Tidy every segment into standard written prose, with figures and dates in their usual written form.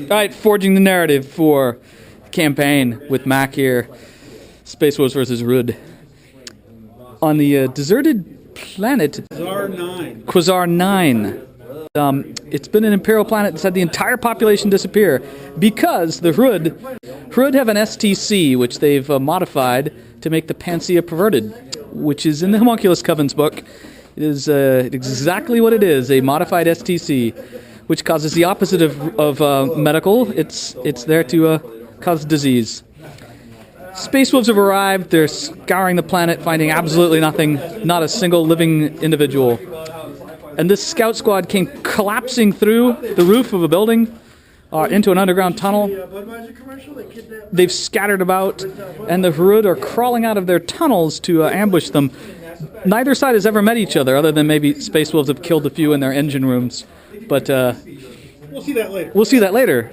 Alright, forging the narrative for campaign with Mac here. Space Wolves versus Rud. On the deserted planet Quasar 9. It's been an Imperial planet that's had the entire population disappear because the Rud have an STC, which they've modified to make the Panacea Perverted, which is in the Homunculus Coven's book. It is exactly what it is, a modified STC, which causes the opposite of medical. It's there to cause disease. Space Wolves have arrived. They're scouring the planet, finding absolutely nothing, not a single living individual. And this scout squad came collapsing through the roof of a building into an underground tunnel. They've scattered about, and the Rud are crawling out of their tunnels to ambush them. Neither side has ever met each other, other than maybe Space Wolves have killed a few in their engine rooms. But we'll see that later. We'll see that later.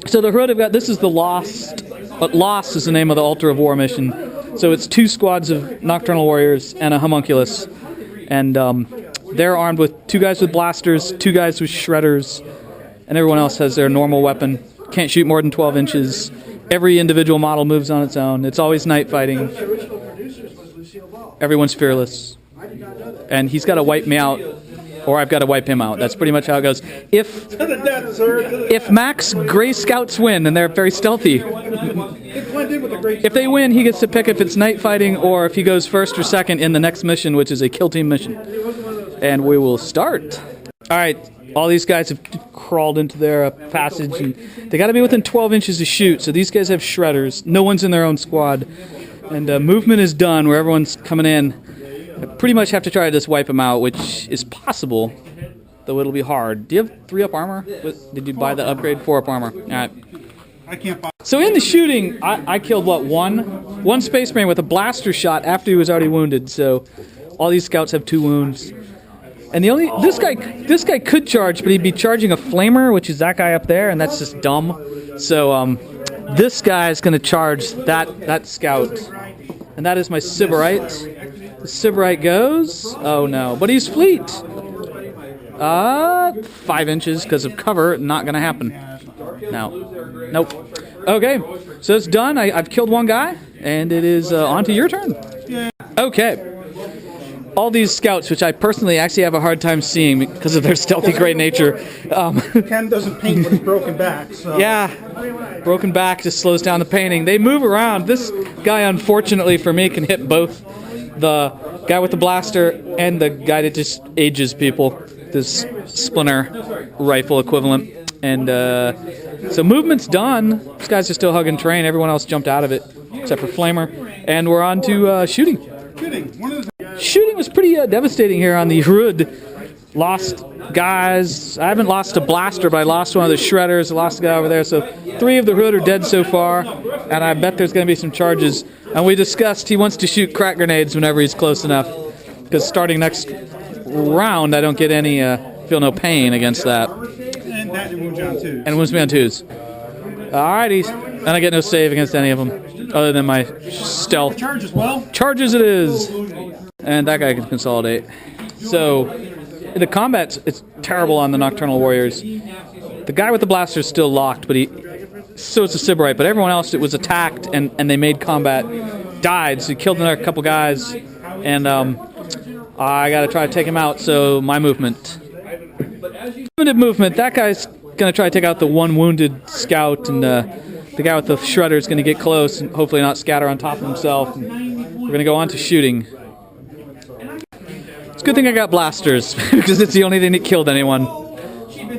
So the Rud have got, this is the Lost, but Lost is the name of the Altar of War mission. So it's 2 squads of Nocturnal Warriors and a Homunculus. And they're armed with 2 guys with blasters, 2 guys with shredders, and everyone else has their normal weapon. Can't shoot more than 12 inches. Every individual model moves on its own. It's always night fighting. Everyone's fearless. And he's got to wipe me out, or I've got to wipe him out. That's pretty much how it goes. If Mac's Gray Scouts win, and they're very stealthy, if they win, he gets to pick if it's night fighting or if he goes first or second in the next mission, which is a kill team mission. And we will start. All right, all these guys have crawled into their passage, and they got to be within 12 inches to shoot. So these guys have shredders. No one's in their own squad. And movement is done where everyone's coming in. I pretty much have to try to just wipe them out, which is possible, though it'll be hard. Do you have 3-up armor? Did you buy the upgrade 4-up armor? All right. I can't buy. So in the shooting, I killed, what, one Space Marine with a blaster shot after he was already wounded. So all these scouts have 2 wounds. And this guy could charge, but he'd be charging a flamer, which is that guy up there, and that's just dumb. So this guy is going to charge that scout. And that is my Sybarite. The Sybarite goes. Oh no, but he's fleet. 5 inches because of cover. Not going to happen. No. Nope. Okay, so it's done. I've killed 1 guy, and it is on to your turn. Okay. All these scouts, which I personally actually have a hard time seeing because of their stealthy great nature. Ken doesn't paint with his broken back. So. Yeah, broken back just slows down the painting. They move around. This guy, unfortunately for me, can hit both the guy with the blaster and the guy that just ages people. This splinter rifle equivalent. And so movement's done. These guys are still hugging train. Everyone else jumped out of it except for Flamer. And we're on to shooting. Shooting was pretty devastating here on the Rud. Lost guys. I haven't lost a blaster, but I lost one of the shredders. I lost a guy over there. So 3 of the Rud are dead so far, and I bet there's going to be some charges. And we discussed he wants to shoot crack grenades whenever he's close enough, because starting next round, I don't get any feel no pain against that. And that wounds me on 2s. And wounds me on 2s. Alrighty, and I get no save against any of them, other than my stealth. Charges well. Charges it is. And that guy can consolidate. So, the combat, it's terrible on the Nocturnal Warriors. The guy with the blaster is still locked, but so it's a Sybarite, but everyone else that was attacked and they made combat died, so he killed another couple guys, and I gotta try to take him out, so my movement. Limited movement, that guy's gonna try to take out the 1 wounded scout, and the guy with the shredder is gonna get close and hopefully not scatter on top of himself. And we're gonna go on to shooting. It's a good thing I got blasters, because it's the only thing that killed anyone.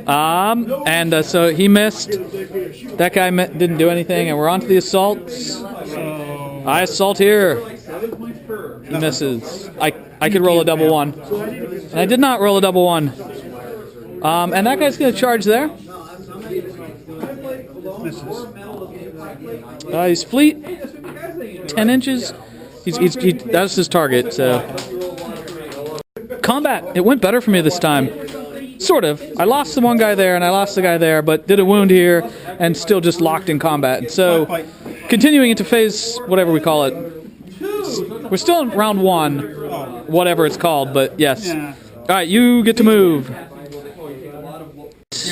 So he missed. That guy didn't do anything, and we're on to the assaults. I assault here. He misses. I could roll a double 1. And I did not roll a double 1. And that guy's going to charge there. He's fleet. 10 inches. That's his target, so... Combat, it went better for me this time. Sort of. I lost the 1 guy there, and I lost the guy there, but did a wound here, and still just locked in combat. So, continuing into phase, whatever we call it. We're still in round 1, whatever it's called, but yes. Alright, you get to move.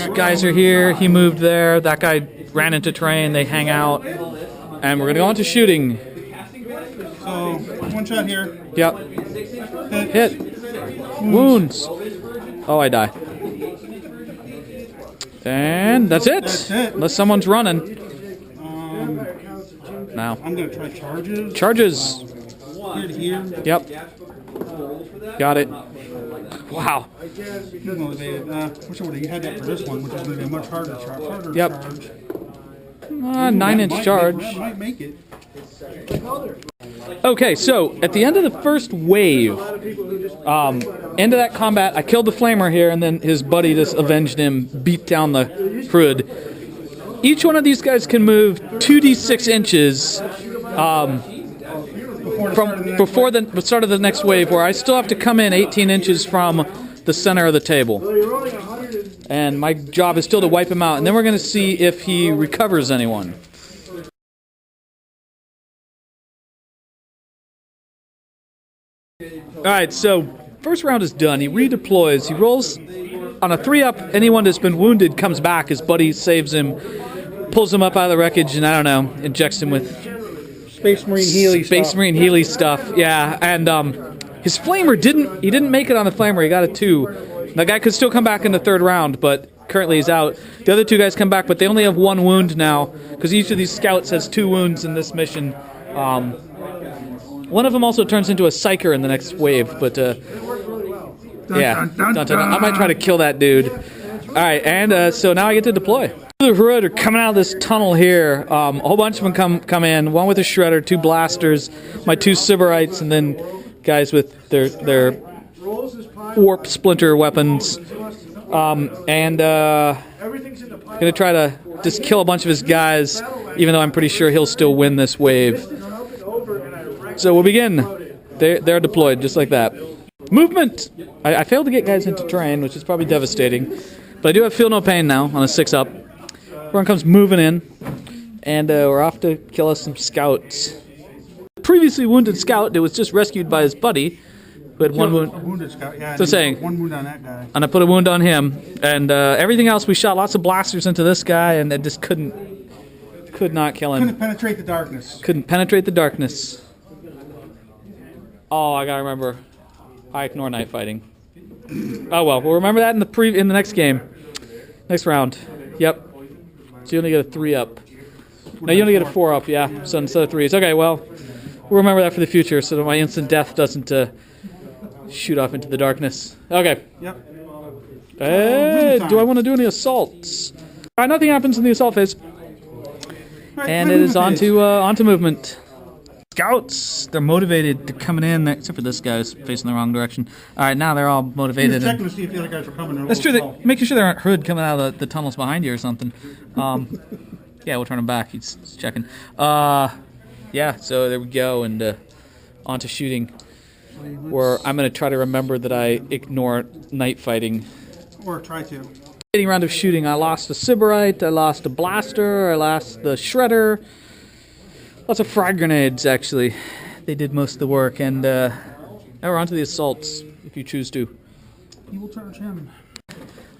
guys are here. He moved there. That guy ran into terrain. They hang out. And we're going to go on to shooting. So, one shot here. Yep. Hit. Wounds. Oh, I die. And that's it. That's it. Unless someone's running. Now. I'm going to try charges. Charges. Here to here. Yep. Got it. Wow. He's motivated. Wish I would have had that for this one, which is going to be a much harder charge. Yep. Charge. 9-inch charge. That might make it. Okay, so at the end of the first wave, end of that combat, I killed the flamer here, and then his buddy just avenged him, beat down the Hrud. Each one of these guys can move 2d6 inches before the start of the next wave, where I still have to come in 18 inches from the center of the table. And my job is still to wipe him out, and then we're going to see if he recovers anyone. Alright, so first round is done. He redeploys. He rolls on a 3-up. Anyone that's been wounded comes back. His buddy saves him, pulls him up out of the wreckage, and I don't know, injects him with Space Marine Healy Space Marine Healy stuff. Yeah, and his flamer didn't make it on the flamer. He got a 2. The guy could still come back in the third round, but currently he's out. The other 2 guys come back, but they only have 1 wound now, because each of these scouts has 2 wounds in this mission. One of them also turns into a psyker in the next wave, but yeah, I might try to kill that dude. All right, and so now I get to deploy. The Hrud are coming out of this tunnel here. A whole bunch of them come in. One with a shredder, 2 blasters, my 2 Sybarites, and then guys with their warp splinter weapons. And gonna try to just kill a bunch of his guys, even though I'm pretty sure he'll still win this wave. So we'll begin. They're deployed just like that. Movement. I failed to get guys into terrain, which is probably devastating, but I do have feel no pain now on a 6-up. Everyone comes moving in, and we're off to kill us some scouts. Previously wounded scout that was just rescued by his buddy, who had 1 wound. Wounded scout, yeah. So saying 1 wound on that guy. And I put a wound on him, and everything else we shot lots of blasters into this guy, and it just could not kill him. Couldn't penetrate the darkness. Couldn't penetrate the darkness. Oh, I gotta remember. I ignore night fighting. Oh well, we'll remember that in the next game, next round. Yep. So you only get a 3-up. No, you only get a 4-up. Yeah. So instead of 3s. Okay. Well, we'll remember that for the future, so that my instant death doesn't shoot off into the darkness. Okay. Yep. Hey, do I want to do any assaults? All right. Nothing happens in the assault phase, and it is onto movement. Scouts, they're motivated. They're coming in, except for this guy's facing the wrong direction. All right, now they're all motivated. Checking to see if the other guys are coming. That's true. Making sure there aren't Hrud coming out of the tunnels behind you or something. Yeah, we'll turn him back. He's checking. Yeah, so there we go, and on to shooting. Where I'm going to try to remember that I ignore night fighting. Or try to. Round of shooting, I lost a Sybarite, I lost a blaster, I lost the shredder. Lots of frag grenades, actually. They did most of the work, and now we're on to the assaults, if you choose to. You will charge him.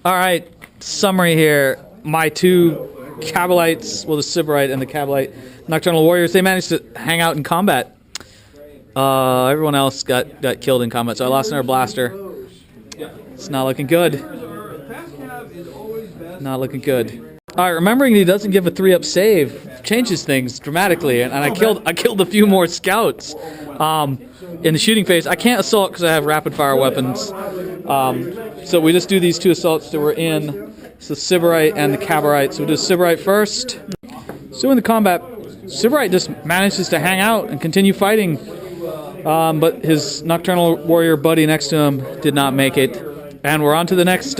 All right, summary here. My 2 Kabalites, well, the Sybarite and the Kabalite Nocturnal Warriors, they managed to hang out in combat. Everyone else got killed in combat, so I lost another blaster. It's not looking good. Not looking good. All right, remembering he doesn't give a 3-up save changes things dramatically, and I killed a few more scouts in the shooting phase. I can't assault because I have rapid fire weapons, so we just do these 2 assaults that we're in. It's the Sybarite and the Kabarite. So we'll do Sybarite first. So in the combat, Sybarite just manages to hang out and continue fighting, but his Nocturnal Warrior buddy next to him did not make it. And we're on to the next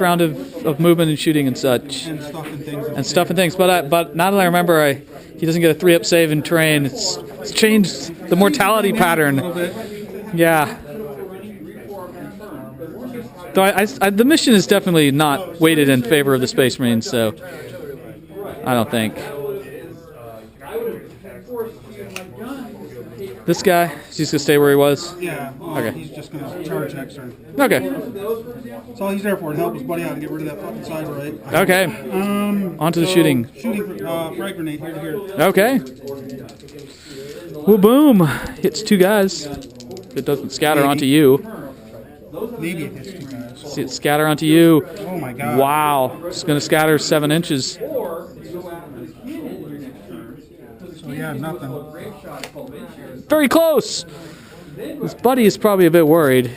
round of movement and shooting and such. And stuff and things. But now that I remember, he doesn't get a 3-up save in terrain. It's changed the mortality pattern. Yeah. Though the mission is definitely not weighted in favor of the Space Marines, so I don't think. This guy, he's gonna stay where he was. Yeah. Okay. He's just gonna charge next turn. Okay. That's all he's there for, to help his buddy out and get rid of that fucking cyber, right? Okay. On to the shooting. Shooting frag grenade here to here. Okay. Well, boom. Hits 2 guys. It doesn't scatter onto you. Maybe it hits 2 guys. See it scatter onto you. Oh my god. Wow. It's going to scatter 7 inches. So yeah, nothing. Very close. His buddy is probably a bit worried.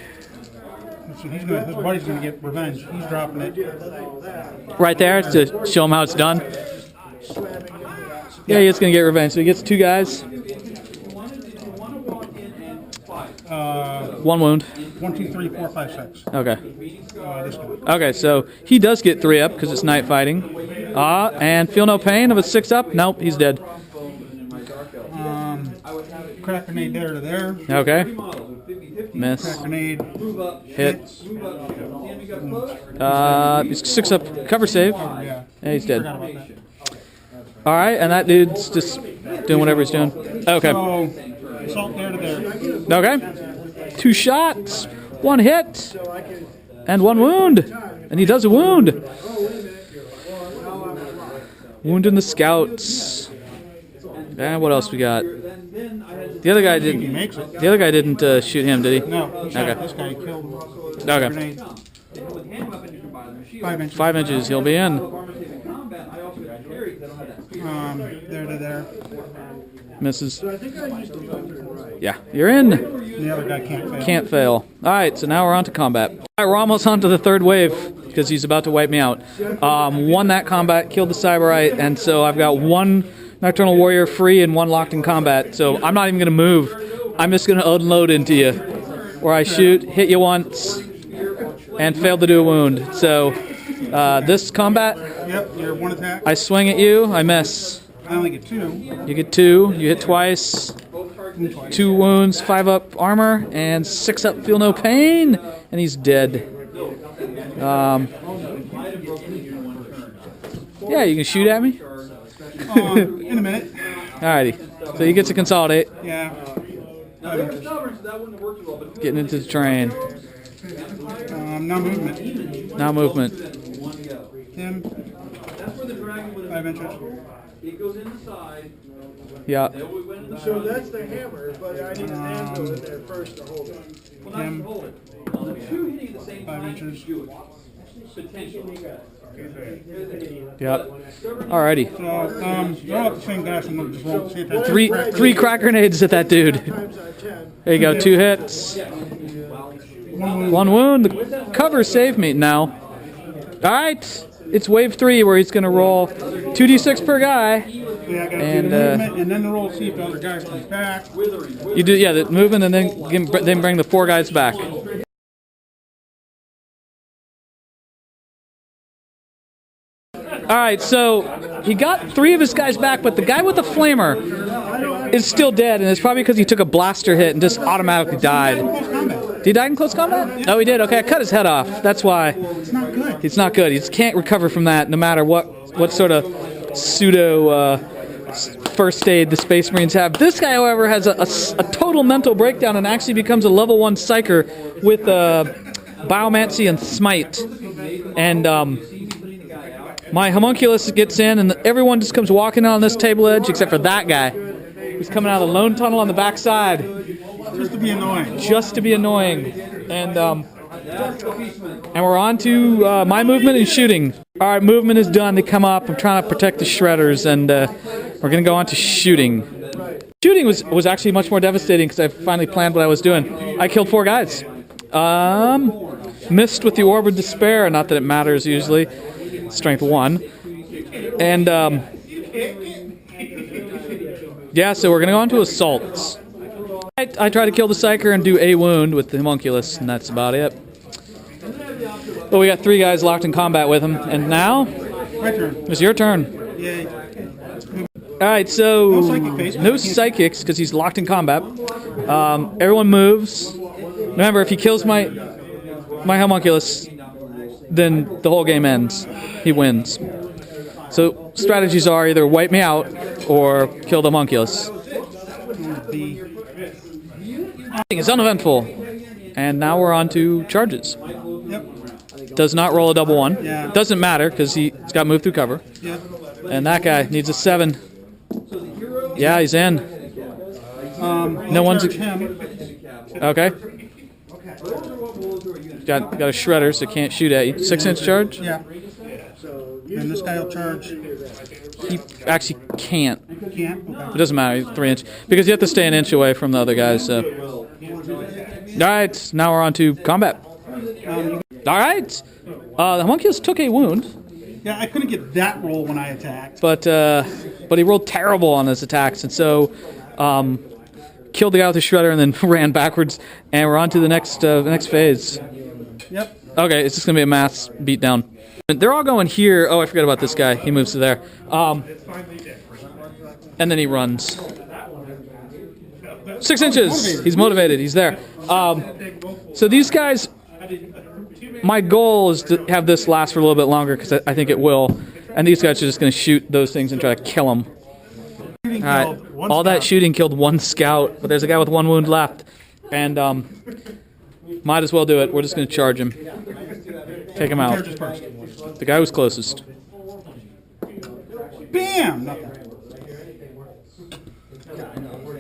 So his buddy's gonna get revenge. He's dropping it. Right there to show him how it's done. Yeah, he's going to get revenge. So he gets 2 guys. 1 wound. 1, 2, 3, 4, 5, 6. Okay. This guy. Okay, so he does get 3 up because it's night fighting. And feel no pain of a 6 up? Nope, he's dead. Crack grenade there to there. Okay. Crack Miss. grenade. Hit. He's 6 up. Cover save. Yeah. Yeah, he's dead. Forgot about that. All right, and that dude's just doing whatever he's doing. Okay. So, assault there to there. Okay. 2 shots. 1 hit. And 1 wound. And he does a wound. Wound in the scouts. And what else we got? The other guy He didn't. makes it. The other guy didn't shoot him, did he? No, he shot Okay. this guy. He killed him. Okay. Grenade. 5 inches. 5 inches, he'll be in. There to there. Misses. Yeah, you're in. The other guy can't fail. Can't fail. All right, so now we're on to combat. All right, we're almost on to the 3rd wave because he's about to wipe me out. Won that combat, killed the Cyberite, and so I've got 1 Nocturnal Warrior free and 1 locked in combat. So I'm not even going to move. I'm just going to unload into you. Where I shoot, hit you once, and failed to do a wound. So this combat, Yep, you're 1 attack. I swing at you, I miss. I only get 2. You get 2, you hit twice. 2 wounds, 5 up armor, and 6 up feel no pain, and he's dead. Yeah, you can shoot at me. In a minute. Alrighty, so you get to consolidate, Yeah. getting into the train. No movement. Now movement. Him. 5 inches. Yeah. So that's the hammer, but I need an anvil in there first to hold it. Him. 5 inches. Yep. Alrighty. So, they're all the same guys. I'm gonna just roll see if that's 3 crack grenades at that dude. Times out of 10. There you go, 2 hits. 1 wound. The cover saved me now. Alright. It's wave 3 where he's gonna roll 2d6 per guy. Yeah, I gotta And, do the movement and then the roll, see if the other guy comes back. You do, yeah, the movement, and then bring the 4 guys back. All right, so he got 3 of his guys back, but the guy with the flamer is still dead, and it's probably because he took a blaster hit and just automatically died. Did he die in close combat? Oh, he did. Okay, I cut his head off. That's why. It's not good. He's not good. He just can't recover from that, no matter what sort of pseudo first aid the Space Marines have. This guy, however, has a total mental breakdown and actually becomes a level 1 psyker with Biomancy and Smite. And my homunculus gets in, and everyone just comes walking on this table edge except for that guy, who's coming out of the lone tunnel on the backside Just to be annoying. just to be annoying. And we're on to my movement and shooting. All right, movement is done. They come up. I'm trying to protect the shredders, and we're going to go on to shooting. Shooting was actually much more devastating because I finally planned what I was doing. I killed 4 guys. Missed with the Orb of Despair. Not that it matters usually. Strength 1. And, yeah, so we're going to go on to assaults. I try to kill the Psyker and do a wound with the homunculus, and that's about it. But we got 3 guys locked in combat with him, and now My turn. it's your turn. Yay. Alright, so psychic phase. no psychics because he's locked in combat. Everyone moves. Remember, if he kills my homunculus, then the whole game ends. He wins. So strategies are either wipe me out or kill the homunculus. The It's uneventful. And now we're on to charges. Yep. Does not roll a double one. Yeah. Doesn't matter because he's got moved through cover. Yep. And that guy needs a 7. Yeah, he's in. No one's Charge him. okay. Got a shredder, so can't shoot at you. 6-inch charge. Yeah. And this guy will charge. He actually can't. Can't. Okay. It doesn't matter. He's 3-inch because you have to stay an inch away from the other guys. So. All right, now we're on to combat. All right, the homunculus took a wound, Yeah, I couldn't get that roll when I attacked. but he rolled terrible on his attacks, and so killed the guy with the shredder and then ran backwards. And we're on to the next phase. Yep. Okay, it's just gonna be a mass beatdown. They're all going here. Oh, I forgot about this guy. He moves to there. And then he runs. 6 inches. He's motivated. He's there. So these guys, my goal is to have this last for a little bit longer because I think it will. And these guys are just going to shoot those things and try to kill them. All right. All that shooting killed 1 scout, but there's a guy with 1 wound left. And might as well do it. We're just going to charge him. Take him out. Charges first. The guy who's closest. Bam! Nothing.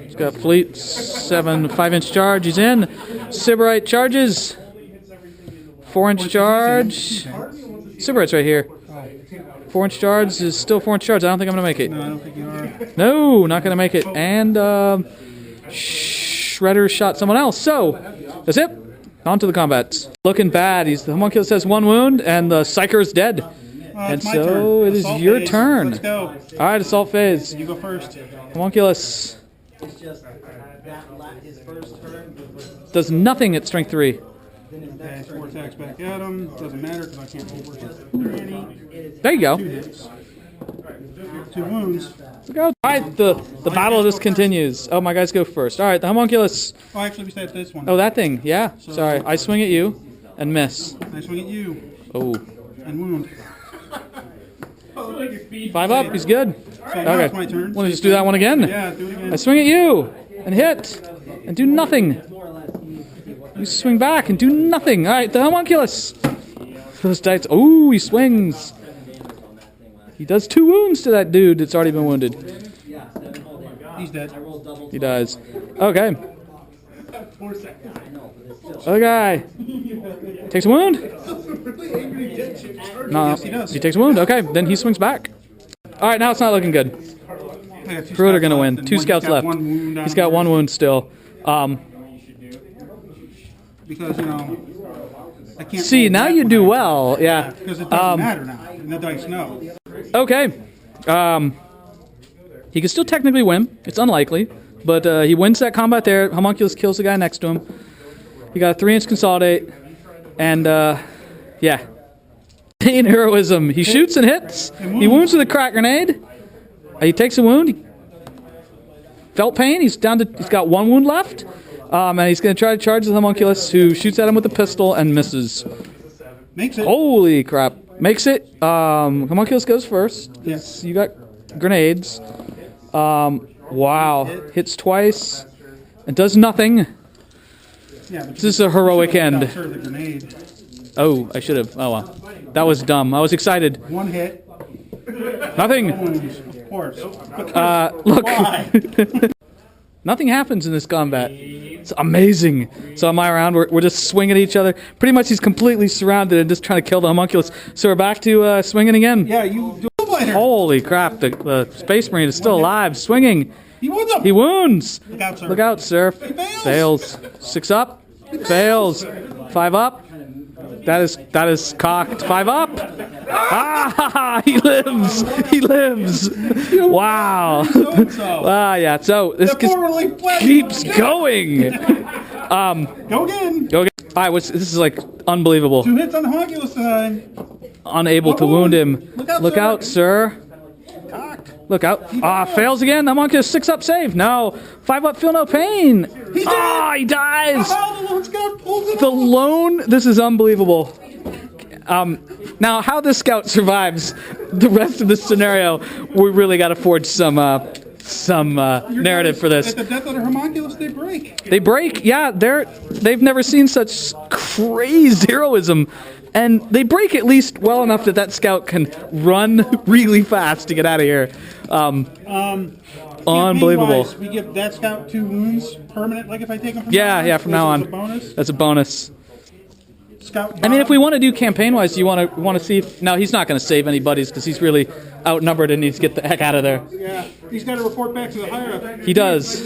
He's got fleet 7 5-inch charge. He's in. Sybarite charges. 4-inch charge. Sybarite's right here. 4-inch charge is still 4-inch charge. I don't think I'm gonna make it. No, I don't think you are. No, not gonna make it. And Shredder shot someone else. So that's it. On to the combat. Looking bad. The homunculus has 1 wound, and the psyker is dead. And It's my so turn. it is Assault your phase. turn. Let's go. All right, assault phase. You go first. Homunculus does nothing at strength 3. Okay, 4 attacks back at him. Doesn't matter because I can't hold any. There you go. 2 hits. 2 wounds. All right, the battle just continues. Oh, my guys go first. All right, the homunculus. Oh, actually, we stay at this one. Oh, that thing. Yeah. Sorry, I swing at you and miss. I swing at you Oh, and wound. 5 up. He's good. So now Okay. it's my turn. Want to just do that one again? Yeah, do it again. I swing at you and hit and do nothing. You swing back and do nothing. All right, the homunculus. Those dice. Oh, he swings. He does 2 wounds to that dude that's already been wounded. He's dead. He dies. Okay. Other guy takes a wound. No, Yes, he does. he takes a wound. Okay, then he swings back. All right, now it's not looking good. I got 2 Pruitt are scouts gonna left, win. and 2 he's scouts got left. 1 wound on He's got him 1 wound still. because I can't. See, hold now that you when do I- well. Yeah. Because it doesn't matter now, and the dice know. Okay. He can still technically win. It's unlikely, but he wins that combat there. Homunculus kills the guy next to him. He got a 3-inch consolidate, and yeah. In heroism, he shoots and hits. He wounds with a crack grenade. He takes a wound. He felt pain. He's down to. He's got 1 wound left, and he's going to try to charge the homunculus, who shoots at him with a pistol and misses. Makes it. Holy crap! Makes it. Homunculus goes first. Yes. You got grenades. Wow. Hits twice and does nothing. Yeah, but This is a heroic end. Sure, the grenade. Oh, I should have. Oh well. That was dumb. I was excited. 1 hit. Nothing. Wounds, of course. Look. Why? Nothing happens in this combat. It's amazing. So on my round, we're just swinging at each other. Pretty much he's completely surrounded and just trying to kill the homunculus. So we're back to swinging again. Yeah, you do it later. Holy crap, the Space Marine is still alive, swinging. He wounds him. He wounds. Look out, sir. Look out, sir. fails. 6 up. Fails. 5 up. That is cocked. 5 up. Ah, he lives. He lives. Wow. So-and-so. Yeah. So this The forwardly fled. keeps going. Go again. Go. All right. This is like unbelievable. 2 hits on the homunculus time. Unable to wound him. Look out, sir. Cocked. Look out. Fails again. That monkey is 6 up save. No. 5 up, feel no pain. He dies. How the lone scout pulls it The off. lone, this is unbelievable. Now, how this scout survives the rest of this scenario, we really got to forge some some narrative for this. At the death of the homunculus, they break. They break, yeah. They've never seen such crazy heroism, and they break at least well enough that that scout can run really fast to get out of here. Unbelievable. Campaign-wise, we give that scout 2 wounds permanent. Like if I take them from Yeah, from now as on. a bonus. That's a bonus. Scout. I mean, if Bob. we want to do campaign-wise, you want to see if... Now, he's not going to save any buddies because he's really outnumbered and needs to get the heck out of there. Yeah, he's got to report back to the higher up. He does.